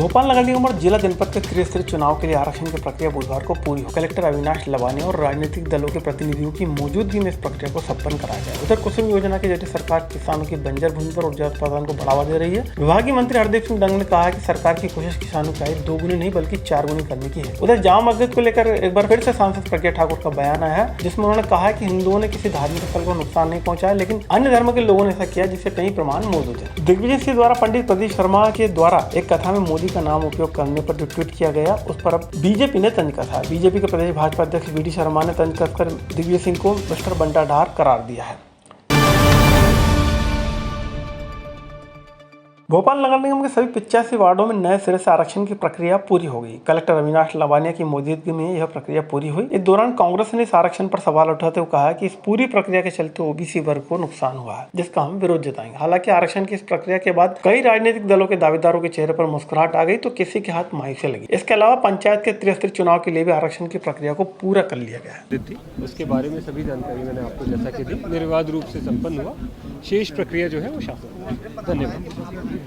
भोपाल नगर निगम और जिला जनपद के त्रिस्तरीय चुनाव के लिए आरक्षण की प्रक्रिया बुधवार को पूरी हो। कलेक्टर अविनाश लवानिया और राजनीतिक दलों के प्रतिनिधियों की मौजूदगी में इस प्रक्रिया को संपन्न कराया गया। उधर कुसुम योजना के जरिए सरकार किसानों की बंजर भूमि पर ऊर्जा उत्पादन को बढ़ावा दे रही है। विभागीय मंत्री हरदीप सिंह डंग ने कहा कि सरकार की कोशिश किसानों की आय 2 गुनी नहीं बल्कि 4 गुनी करने की है। उधर जामा मस्जिद को लेकर एक बार फिर से सांसद प्रज्ञा ठाकुर का बयान आया है, जिसमें उन्होंने कहा कि हिंदुओं ने किसी धार्मिक स्थल को नुकसान नहीं पहुंचाया, लेकिन अन्य धर्म के लोगों ने ऐसा किया जिससे कई प्रमाण मौजूद है। दिग्विजय सिंह द्वारा पंडित प्रदीप शर्मा के द्वारा एक कथा में मोदी का नाम उपयोग करने पर जो ट्वीट किया गया, उस पर अब बीजेपी ने तंज कसा। बीजेपी के प्रदेश भाजपा अध्यक्ष वी.डी. शर्मा ने तंज कसकर दिग्विजय सिंह को मिस्टर बंटा ढार करार दिया है। भोपाल नगर निगम के सभी 85 वार्डों में नए सिरे से आरक्षण की प्रक्रिया पूरी हो गई। कलेक्टर अविनाश लवानिया की मौजूदगी में यह प्रक्रिया पूरी हुई। इस दौरान कांग्रेस ने इस आरक्षण पर सवाल उठाते हुए कहा कि इस पूरी प्रक्रिया के चलते ओबीसी वर्ग को नुकसान हुआ है, जिसका हम विरोध जताएंगे। हालांकि आरक्षण की इस प्रक्रिया के बाद कई राजनीतिक दलों के दावेदारों के चेहरे पर मुस्कुराहट आ गई तो किसी के हाथ माई से लगी। इसके अलावा पंचायत के त्रिस्तरीय चुनाव के लिए भी आरक्षण की प्रक्रिया को पूरा कर लिया गया है। उसके बारे में सभी जानकारी मैंने आपको जैसा कि दी, निर्विवाद रूप से संपन्न हुआ। शेष प्रक्रिया जो है वो शासन। धन्यवाद।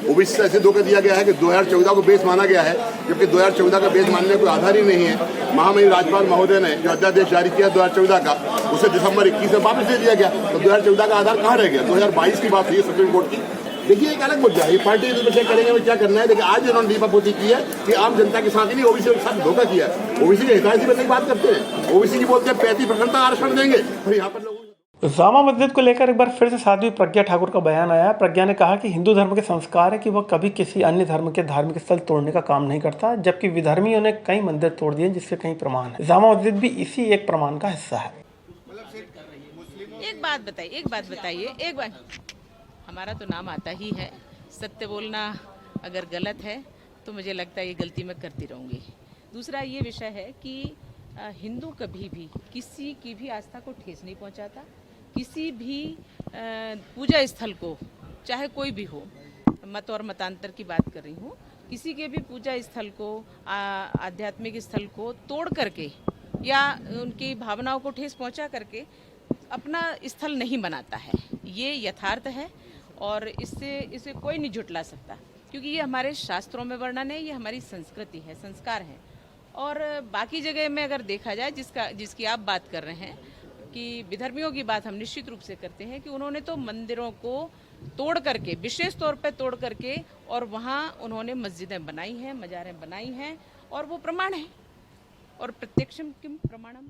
ओबीसी से ऐसे धोखा दिया गया है कि 2014 को बेस माना गया है, जबकि 2014 का बेस मानने का कोई आधार ही नहीं है। महामहिम राज्यपाल महोदय ने जो अध्यादेश जारी किया 2014 का, उसे दिसंबर 21 में वापस दे दिया गया। तो 2014 का आधार कहाँ रह गया? 2022 की बात हुई सुप्रीम कोर्ट की। देखिए एक अलग मुद्दा है, ये पार्टी चेक करेंगे वो क्या करना है, लेकिन आज इन्होंने दीपापोती की है कि आम जनता के साथ ही नहीं ओबीसी के साथ धोखा किया है। ओबीसी के हितैषी बनने की बात करते हैं, ओबीसी की बोलते हैं 35% आरक्षण देंगे, और यहाँ पर लोग जामा मस्जिद को लेकर एक बार फिर से साध्वी प्रज्ञा ठाकुर का बयान आया। प्रज्ञा ने कहा कि हिंदू धर्म के संस्कार है कि वह कभी किसी अन्य धर्म के धार्मिक स्थल तोड़ने का काम नहीं करता, जबकि विधर्मियों ने कई मंदिर तोड़ दिए जिसके कई प्रमाण है। जामा मस्जिद भी इसी एक प्रमाण का हिस्सा है। एक बात बताइए, हमारा तो नाम आता ही है। सत्य बोलना अगर गलत है तो मुझे लगता है ये गलती मैं करती रहूँगी। दूसरा ये विषय है कि हिंदू कभी भी किसी की भी आस्था को ठेस नहीं पहुंचाता। किसी भी पूजा स्थल को, चाहे कोई भी हो, मत और मतांतर की बात कर रही हूँ, किसी के भी पूजा स्थल को, आध्यात्मिक स्थल को तोड़ करके या उनकी भावनाओं को ठेस पहुंचा करके अपना स्थल नहीं बनाता है। ये यथार्थ है और इसे कोई नहीं झुटला सकता, क्योंकि ये हमारे शास्त्रों में वर्णन है, ये हमारी संस्कृति है, संस्कार है। और बाकी जगह में अगर देखा जाए, जिसकी आप बात कर रहे हैं कि विधर्मियों की बात हम निश्चित रूप से करते हैं कि उन्होंने तो मंदिरों को तोड़ करके, विशेष तौर पर तोड़ करके, और वहाँ उन्होंने मस्जिदें बनाई हैं, मज़ारें बनाई हैं, और वो प्रमाण है। और प्रत्यक्षम किम प्रमाणम।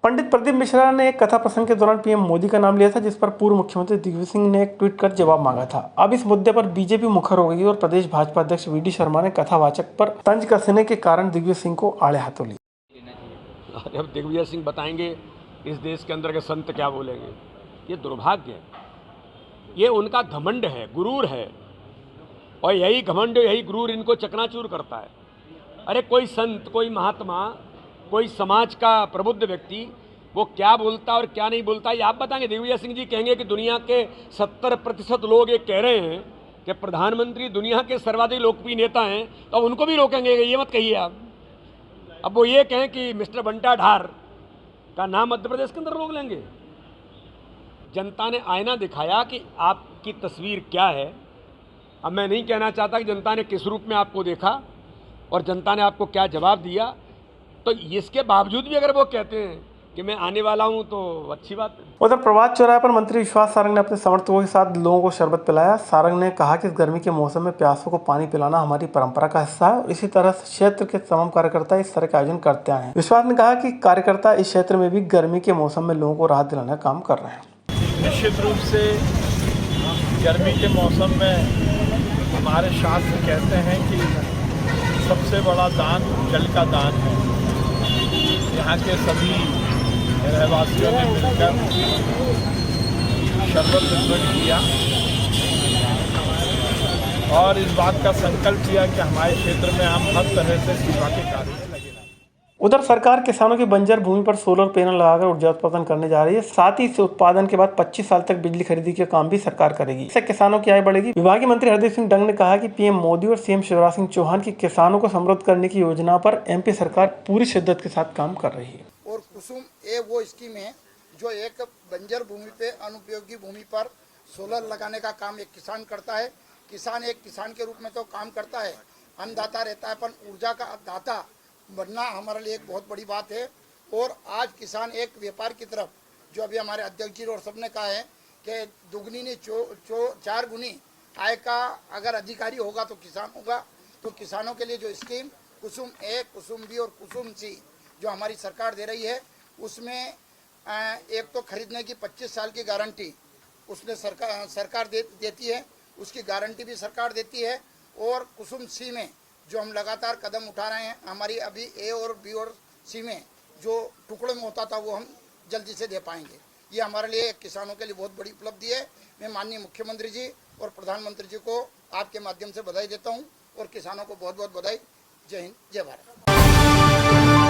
पंडित प्रदीप मिश्रा ने एक कथा प्रसंग के दौरान पीएम मोदी का नाम लिया था, जिस पर पूर्व मुख्यमंत्री दिग्विजय सिंह ने एक ट्वीट कर जवाब मांगा था। अब इस मुद्दे पर बीजेपी मुखर हो गई और प्रदेश भाजपा अध्यक्ष वी.डी. शर्मा ने कथावाचक पर तंज कसने के कारण दिग्विजय सिंह को आड़े हाथों ली। अब दिग्विजय सिंह बताएंगे इस देश के अंदर के संत क्या बोलेंगे। ये दुर्भाग्य है, ये उनका घमंड है, गुरूर है, और यही घमंड, यही गुरूर इनको चकनाचूर करता है। अरे कोई संत, कोई महात्मा, कोई समाज का प्रबुद्ध व्यक्ति वो क्या बोलता और क्या नहीं बोलता, ये आप बताएंगे। दिग्विजय सिंह जी कहेंगे कि दुनिया के 70% लोग ये कह रहे हैं कि प्रधानमंत्री दुनिया के सर्वाधिक लोकप्रिय नेता हैं, तो अब उनको भी रोकेंगे? ये मत कहिए आप। अब वो ये कहें कि मिस्टर बंटा ढार का नाम मध्य प्रदेश के अंदर रोक लेंगे। जनता ने आईना दिखाया कि आपकी तस्वीर क्या है। अब मैं नहीं कहना चाहता कि जनता ने किस रूप में आपको देखा और जनता ने आपको क्या जवाब दिया, तो इसके बावजूद भी अगर वो कहते हैं कि मैं आने वाला हूं तो अच्छी बात है। उधर प्रभात चौराहे पर मंत्री विश्वास सारंग ने अपने समर्थकों के साथ लोगों को शरबत पिलाया। सारंग ने कहा कि इस गर्मी के मौसम में प्यासों को पानी पिलाना हमारी परंपरा का हिस्सा है और इसी तरह क्षेत्र के तमाम कार्यकर्ता इस तरह के आयोजन करते आए हैं। विश्वास ने कहा कि कार्यकर्ता इस क्षेत्र में भी गर्मी के मौसम में लोगों को राहत दिलाने का काम कर रहे हैं। निश्चित रूप से गर्मी के मौसम में हमारे शास्त्र कहते हैं कि सबसे बड़ा दान जल का दान है। यहाँ के सभी रहवासियों ने मिलकर शरबत वितरण किया और इस बात का संकल्प किया कि हमारे क्षेत्र में हम हर तरह से सेवा के कार्य में लगे रहें। उधर सरकार किसानों की बंजर भूमि पर सोलर पैनल लगाकर ऊर्जा उत्पादन करने जा रही है। साथ ही इस उत्पादन के बाद 25 साल तक बिजली खरीदी का काम भी सरकार करेगी। इससे किसानों की आय बढ़ेगी। विभागीय मंत्री हरदीप सिंह डंग ने कहा कि पीएम मोदी और सीएम शिवराज सिंह चौहान की किसानों को समृद्ध करने की योजना पर एमपी सरकार पूरी शिद्दत के साथ काम कर रही है। और कुसुम ये वो स्कीम है जो एक बंजर भूमि पे अनुपयोगी भूमि पर सोलर लगाने का काम एक किसान करता है। किसान एक किसान के रूप में तो काम करता है, अन्नदाता रहता है, पर ऊर्जा का दाता बनना हमारे लिए एक बहुत बड़ी बात है। और आज किसान एक व्यापार की तरफ, जो अभी हमारे अध्यक्ष जी और सबने कहा है कि दुगनी ने चार गुनी आय का अगर अधिकारी होगा तो किसान होगा। तो किसानों के लिए जो स्कीम कुसुम ए, कुसुम बी और कुसुम सी जो हमारी सरकार दे रही है, उसमें एक तो खरीदने की 25 साल की गारंटी उसने सरकार देती है, उसकी गारंटी भी सरकार देती है। और कुसुम सी में जो हम लगातार कदम उठा रहे हैं, हमारी अभी ए और बी और सी में जो टुकड़ों में होता था वो हम जल्दी से दे पाएंगे। ये हमारे लिए किसानों के लिए बहुत बड़ी उपलब्धि है। मैं माननीय मुख्यमंत्री जी और प्रधानमंत्री जी को आपके माध्यम से बधाई देता हूँ और किसानों को बहुत बहुत बधाई। जय हिंद, जय भारत।